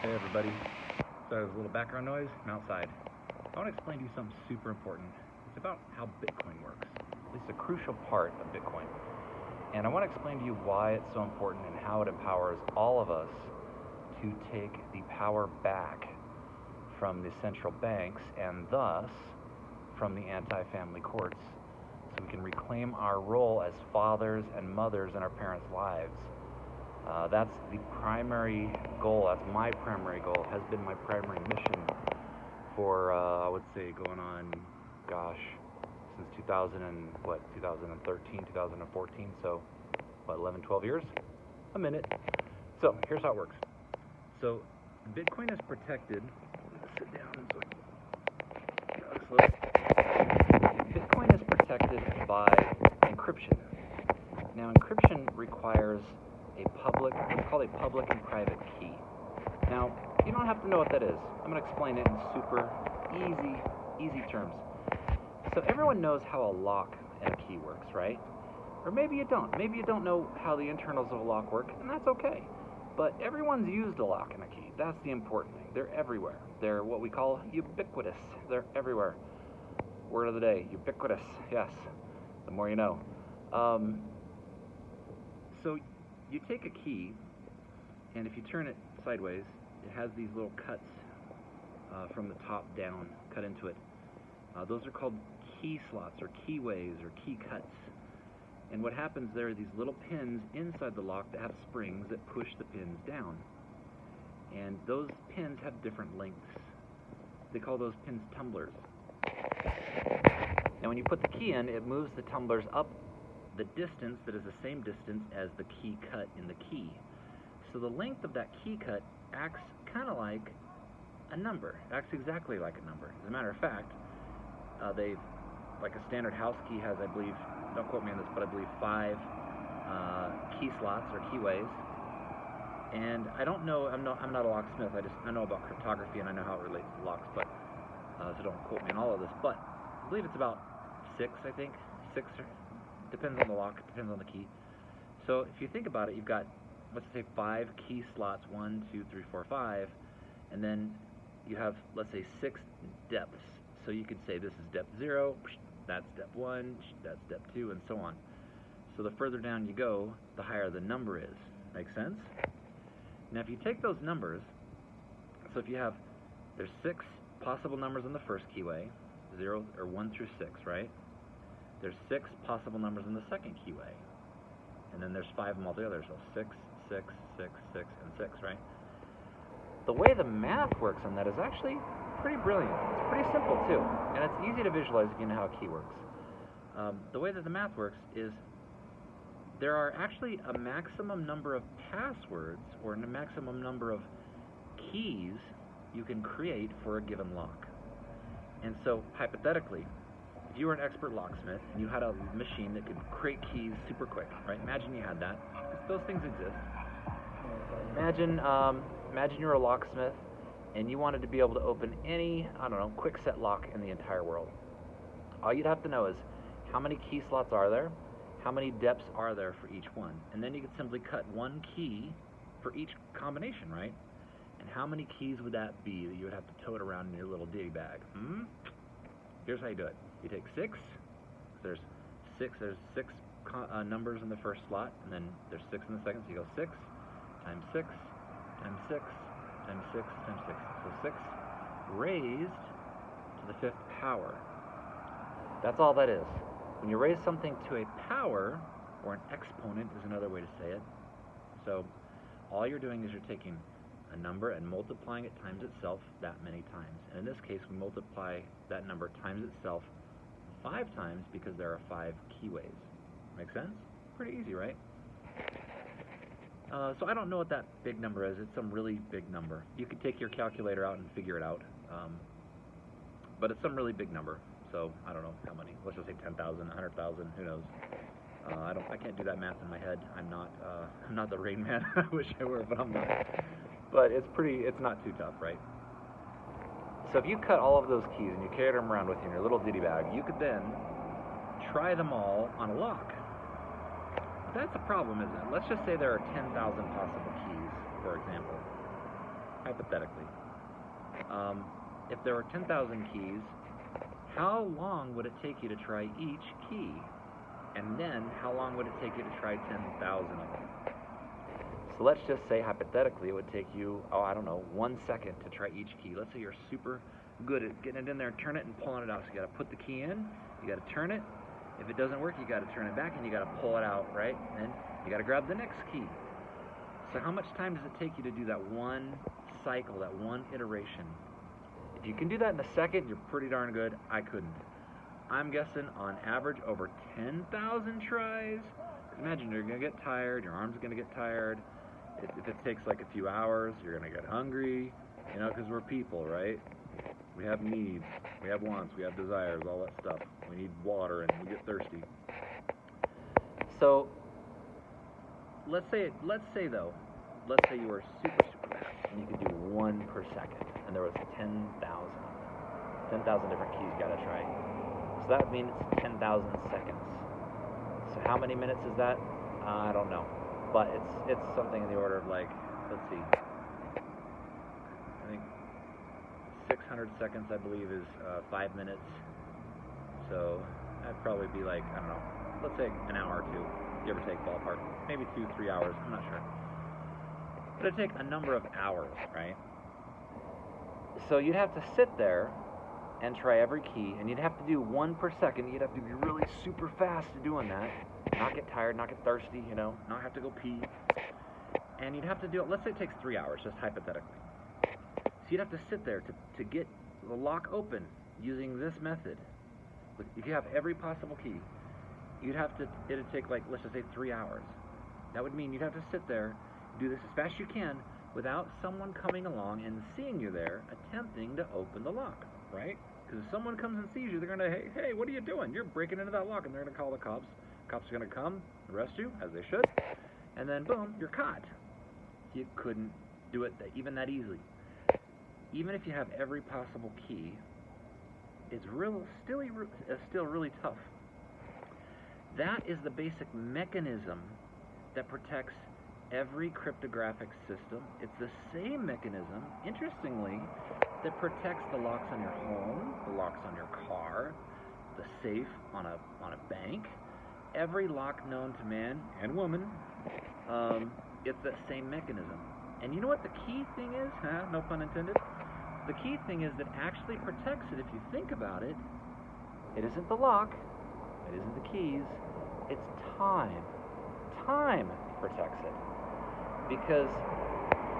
Hey everybody, so there's a little background noise, I'm outside. I want to explain to you something super important. It's about how Bitcoin works, at least a crucial part of Bitcoin. And I want to explain to you why it's so important and how it empowers all of us to take the power back from the central banks and thus from the anti-family courts so we can reclaim our role as fathers and mothers in our parents' lives. That's the primary goal. That's my primary goal. Has been my primary mission for I would say going on, since 2013, 2014. So, 11, 12 years? A minute. So here's how it works. So Bitcoin is protected. Sit down so Bitcoin is protected by encryption. Now encryption requires what's called a public and private key. Now, you don't have to know what that is. I'm going to explain it in super easy terms. So everyone knows how a lock and a key works, right? Or maybe you don't. Maybe you don't know how the internals of a lock work, and that's okay. But everyone's used a lock and a key. That's the important thing. They're everywhere. They're what we call ubiquitous. They're everywhere. Word of the day, ubiquitous. Yes, the more you know. So you take a key, and if you turn it sideways, it has these little cuts from the top down cut into it. Those are called key slots or keyways or key cuts. And what happens there are these little pins inside the lock that have springs that push the pins down. And those pins have different lengths. They call those pins tumblers. Now when you put the key in, it moves the tumblers up the distance that is the same distance as the key cut in the key. So the length of that key cut acts kind of like a number. It acts exactly like a number. As a matter of fact, like a standard house key has, I believe, don't quote me on this, but I believe 5 key slots or keyways. And I don't know, I'm not a locksmith. I know about cryptography and I know how it relates to locks, but so don't quote me on all of this. But I believe it's about 6, I think, 6 or depends on the lock, depends on the key. So if you think about it, you've got, let's say 5 key slots, 1, 2, 3, 4, 5, and then you have, let's say 6 depths. So you could say this is depth 0, that's depth 1, that's depth 2, and so on. So the further down you go, the higher the number is. Make sense? Now if you take those numbers, so if you have, there's 6 possible numbers in the first keyway, 0 or 1 through 6, right? There's 6 possible numbers in the second keyway, and then there's 5 of them altogether, so 6, 6, 6, 6, and 6, right? The way the math works on that is actually pretty brilliant. It's pretty simple too, and it's easy to visualize if you know how a key works. The way that the math works is there are actually a maximum number of passwords or a maximum number of keys you can create for a given lock. And so hypothetically, if you were an expert locksmith and you had a machine that could create keys super quick, right? Imagine you had that. Those things exist. Imagine you're a locksmith and you wanted to be able to open any, quick set lock in the entire world. All you'd have to know is how many key slots are there, how many depths are there for each one, and then you could simply cut one key for each combination, right? And how many keys would that be that you would have to tote around in your little ditty bag? Here's how you do it. You take 6. There's 6 numbers in the first slot, and then there's 6 in the second. So you go 6 times 6 times 6 times 6 times 6. So 6 raised to the 5th power. That's all that is. When you raise something to a power, or an exponent is another way to say it. So all you're doing is you're taking a number and multiplying it times itself that many times. And in this case, we multiply that number times itself 5 times because there are 5 keyways. Make sense? Pretty easy, right? So I don't know what that big number is. It's some really big number. You could take your calculator out and figure it out. But it's some really big number. So I don't know how many. Let's just say 10,000, 100,000. Who knows? I can't do that math in my head. I'm not the Rain Man. I wish I were, but I'm not. But it's not too tough, right? So if you cut all of those keys and you carried them around with you in your little ditty bag, you could then try them all on a lock. That's a problem, isn't it? Let's just say there are 10,000 possible keys, for example. hypothetically, if there were 10,000 keys, how long would it take you to try each key? And then, how long would it take you to try 10,000 of them? So let's just say, hypothetically, it would take you, 1 second to try each key. Let's say you're super good at getting it in there, turn it, and pulling it out. So you got to put the key in, you got to turn it. If it doesn't work, you got to turn it back, and you got to pull it out, right? And you got to grab the next key. So how much time does it take you to do that one cycle, that one iteration? If you can do that in a second, you're pretty darn good. I couldn't. I'm guessing on average over 10,000 tries. Imagine you're going to get tired, your arms are going to get tired. If it takes like a few hours, you're going to get hungry, because we're people, right? We have needs, we have wants, we have desires, all that stuff. We need water and we get thirsty. So let's say you were super fast and you could do 1 per second, and there was 10,000 different keys you got to try. So that would mean it's 10,000 seconds. So how many minutes is that? I don't know, but it's something in the order of let's see, I think 600 seconds, I believe, is 5 minutes. So that'd probably be let's say an hour or two, give or take, ballpark. Maybe 2-3 hours, I'm not sure. But it'd take a number of hours, right? So you'd have to sit there and try every key, and you'd have to do 1 per second. You'd have to be really super fast at doing that, not get tired, not get thirsty, not have to go pee. And you'd have to do it, let's say it takes 3 hours, just hypothetically. So you'd have to sit there to get the lock open using this method. If you have every possible key, it'd take let's just say 3 hours. That would mean you'd have to sit there, do this as fast as you can, without someone coming along and seeing you there, attempting to open the lock, right? Because if someone comes and sees you, they're going to, hey, what are you doing? You're breaking into that lock, and they're going to call the cops. Cops are going to come, arrest you, as they should, and then boom, you're caught. You couldn't do it even that easily. Even if you have every possible key, it's still really tough. That is the basic mechanism that protects every cryptographic system. It's the same mechanism, interestingly, that protects the locks on your home, the locks on your car, the safe on a bank. Every lock known to man and woman, it's that same mechanism. And you know what the key thing is? No pun intended. The key thing is that actually protects it, if you think about it. It isn't the lock, it isn't the keys, it's time. Time protects it. Because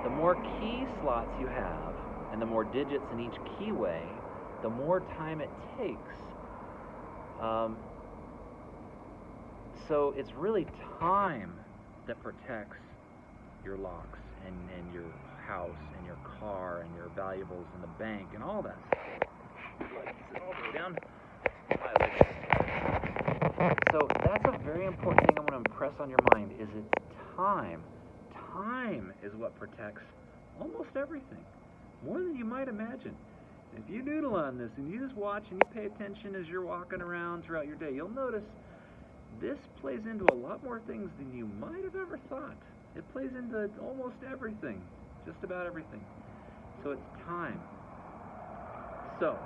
the more key slots you have, and the more digits in each keyway, the more time it takes. So it's really time that protects your locks and your house and your car and your valuables in the bank and all that stuff. Sit all the way down. So that's a very important thing I want to impress on your mind, is it's time. Time is what protects almost everything, more than you might imagine. If you noodle on this and you just watch and you pay attention as you're walking around throughout your day, you'll notice this plays into a lot more things than you might have ever thought. It plays into almost everything, just about everything. So it's time. So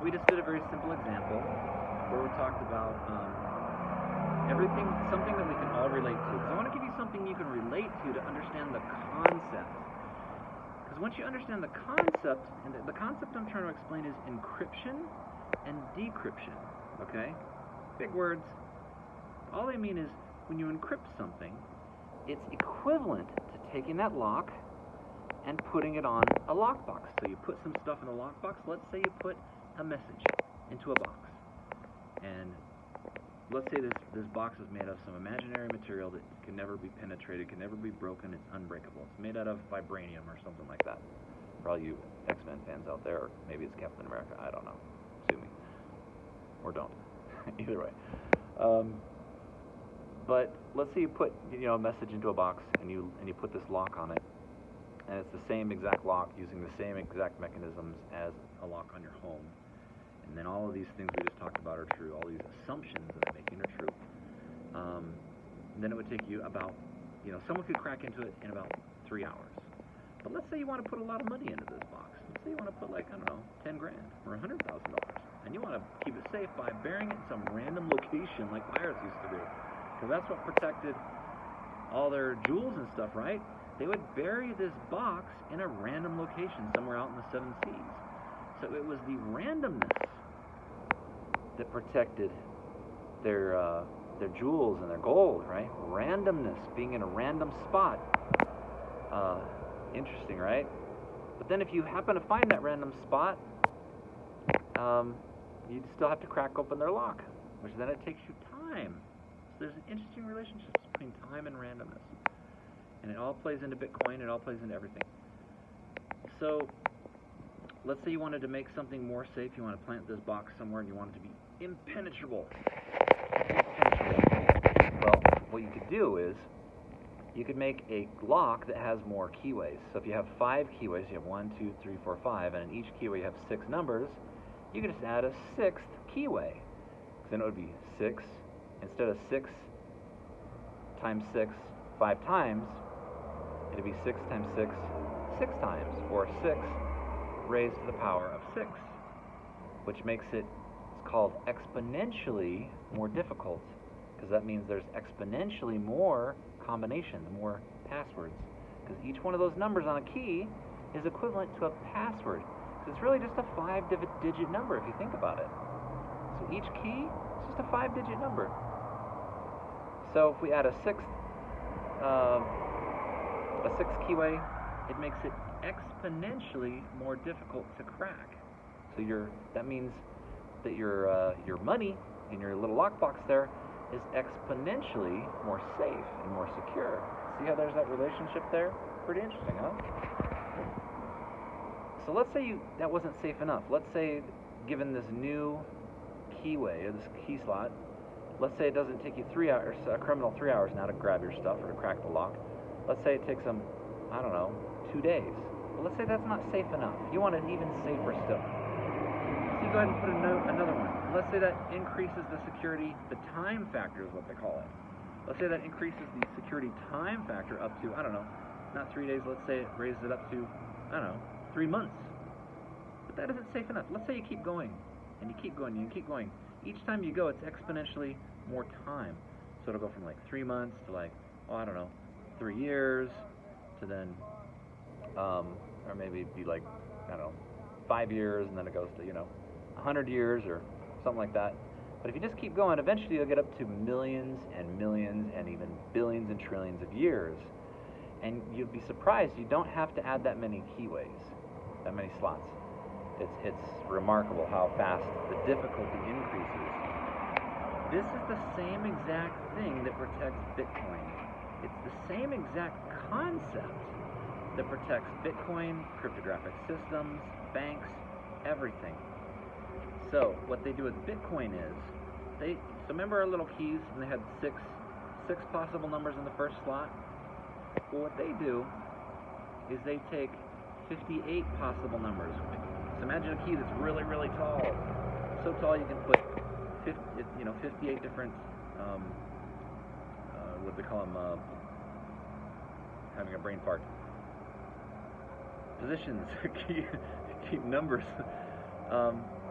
we just did a very simple example where we talked about everything, something that we can all relate to. Because I want to give you something you can relate to understand the concept. Because once you understand the concept, and the concept I'm trying to explain is encryption and decryption, okay? Big words. All they mean is when you encrypt something, it's equivalent to taking that lock and putting it on a lockbox. So you put some stuff in a lockbox. Let's say you put a message into a box. And let's say this box is made of some imaginary material that can never be penetrated, can never be broken, it's unbreakable. It's made out of vibranium or something like that. For all you X-Men fans out there, or maybe it's Captain America, I don't know. Sue me. Or don't. Either way. But let's say you put a message into a box and you put this lock on it, and it's the same exact lock using the same exact mechanisms as a lock on your home. And then all of these things we just talked about are true. All these assumptions that I'm making are true. Then it would take you about, someone could crack into it in about 3 hours. But let's say you want to put a lot of money into this box. Let's say you want to put like, I don't know, 10 grand or $100,000. And you want to keep it safe by burying it in some random location like pirates used to do. Because that's what protected all their jewels and stuff, right? They would bury this box in a random location somewhere out in the seven seas. So it was the randomness that protected their jewels and their gold, right? Randomness, being in a random spot. Interesting, right? But then if you happen to find that random spot, you'd still have to crack open their lock, which then it takes you time. So there's an interesting relationship between time and randomness. And it all plays into Bitcoin, it all plays into everything. So let's say you wanted to make something more safe, you want to plant this box somewhere and you want it to be impenetrable. Well, what you could do is you could make a lock that has more keyways. So if you have 5 keyways, you have 1, 2, 3, 4, 5, and in each keyway you have 6 numbers, you could just add a 6th keyway. So then it would be 6, instead of 6 times 6 5 times, it would be 6 times 6 6 times, or 6 raised to the power of 6, which makes it, it's called exponentially more difficult, because that means there's exponentially more combinations, more passwords, because each one of those numbers on a key is equivalent to a password. So it's really just a 5-digit number if you think about it. So each key is just a 5-digit number. So if we add a sixth keyway, it makes it exponentially more difficult to crack. So that means that your money in your little lockbox there is exponentially more safe and more secure. See how there's that relationship there? Pretty interesting, huh? So let's say that wasn't safe enough. Let's say, given this new keyway, or this key slot, let's say it doesn't take you 3 hours, a criminal 3 hours now to grab your stuff or to crack the lock. Let's say it takes them, I don't know, 2 days. Well, let's say that's not safe enough. You want it even safer still. So you go ahead and put another one. Let's say that increases the security, the time factor is what they call it. Let's say that increases the security time factor up to, I don't know, not 3 days, let's say it raises it up to, I don't know, 3 months. But that isn't safe enough. Let's say you keep going, and you keep going, and you keep going. Each time you go, it's exponentially more time. So it'll go from like 3 months to like, oh, I don't know, 3 years, to then, or maybe it'd be like, I don't know, 5 years, and then it goes to, 100 years or something like that. But if you just keep going, eventually you'll get up to millions and millions and even billions and trillions of years. And you'll be surprised you don't have to add that many keyways, that many slots. It's remarkable how fast the difficulty increases. This is the same exact thing that protects Bitcoin. It's the same exact concept that protects Bitcoin, cryptographic systems, banks, everything. So what they do with Bitcoin is, so remember our little keys, and they had six possible numbers in the first slot? Well, what they do is they take 58 possible numbers. So imagine a key that's really, really tall. So tall you can put 58 different, what do they call them, having a brain fart. Positions, key numbers.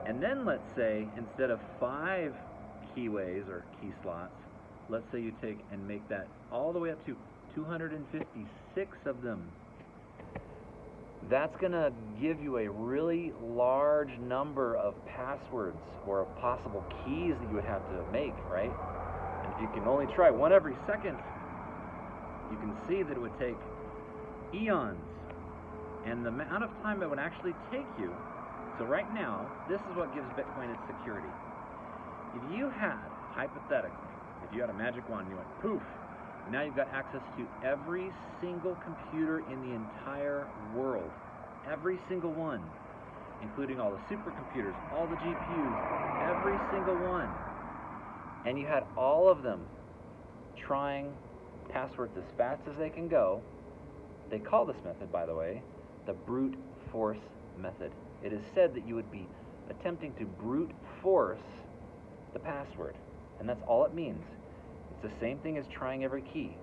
And then let's say, instead of 5 keyways or key slots, let's say you take and make that all the way up to 256 of them. That's going to give you a really large number of passwords or of possible keys that you would have to make, right? And if you can only try one every second, you can see that it would take eons. And the amount of time it would actually take you. So right now, this is what gives Bitcoin its security. If you had, hypothetically, if you had a magic wand and you went poof, now you've got access to every single computer in the entire world. Every single one. Including all the supercomputers, all the GPUs, every single one. And you had all of them trying passwords as fast as they can go. They call this method, by the way, the brute force method. It is said that you would be attempting to brute force the password. And that's all it means. It's the same thing as trying every key.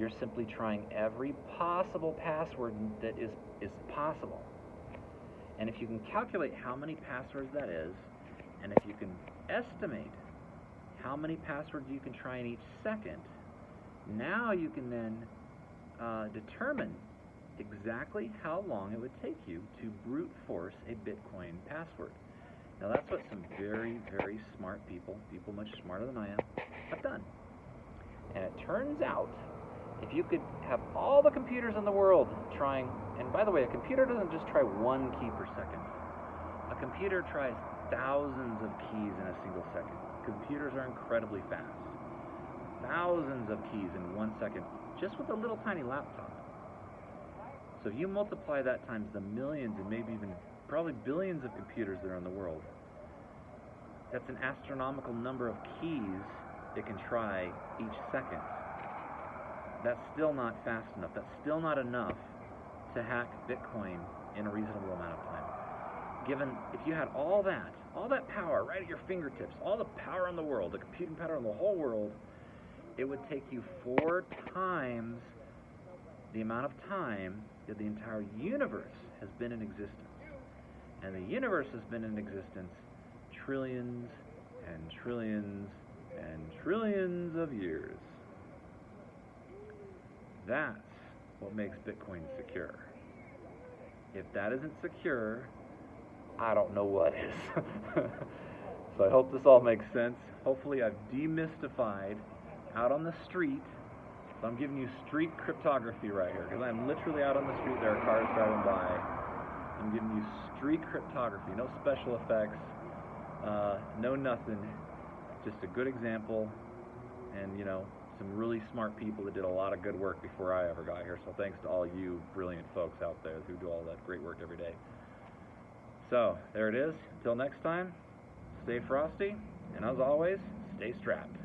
You're simply trying every possible password that is possible. And if you can calculate how many passwords that is, and if you can estimate how many passwords you can try in each second, now you can then determine exactly how long it would take you to brute force a Bitcoin password. Now that's what some very, very smart people much smarter than I am, have done. And it turns out, if you could have all the computers in the world trying, and by the way, a computer doesn't just try one key per second. A computer tries thousands of keys in a single second. Computers are incredibly fast. Thousands of keys in 1 second, just with a little tiny laptop. So if you multiply that times the millions and maybe even probably billions of computers that are in the world, that's an astronomical number of keys it can try each second. That's still not fast enough. That's still not enough to hack Bitcoin in a reasonable amount of time. Given, if you had all that power right at your fingertips, all the power in the world, the computing power in the whole world, it would take you 4 times the amount of time that the entire universe has been in existence. And the universe has been in existence trillions and trillions and trillions of years. That's what makes Bitcoin secure. If that isn't secure, I don't know what is. So I hope this all makes sense. Hopefully I've demystified out on the street. So I'm giving you street cryptography right here, because I'm literally out on the street. There are cars driving by. I'm giving you street cryptography. No special effects. No nothing. Just a good example. And, you know, some really smart people that did a lot of good work before I ever got here. So thanks to all you brilliant folks out there who do all that great work every day. So there it is. Until next time, stay frosty. And as always, stay strapped.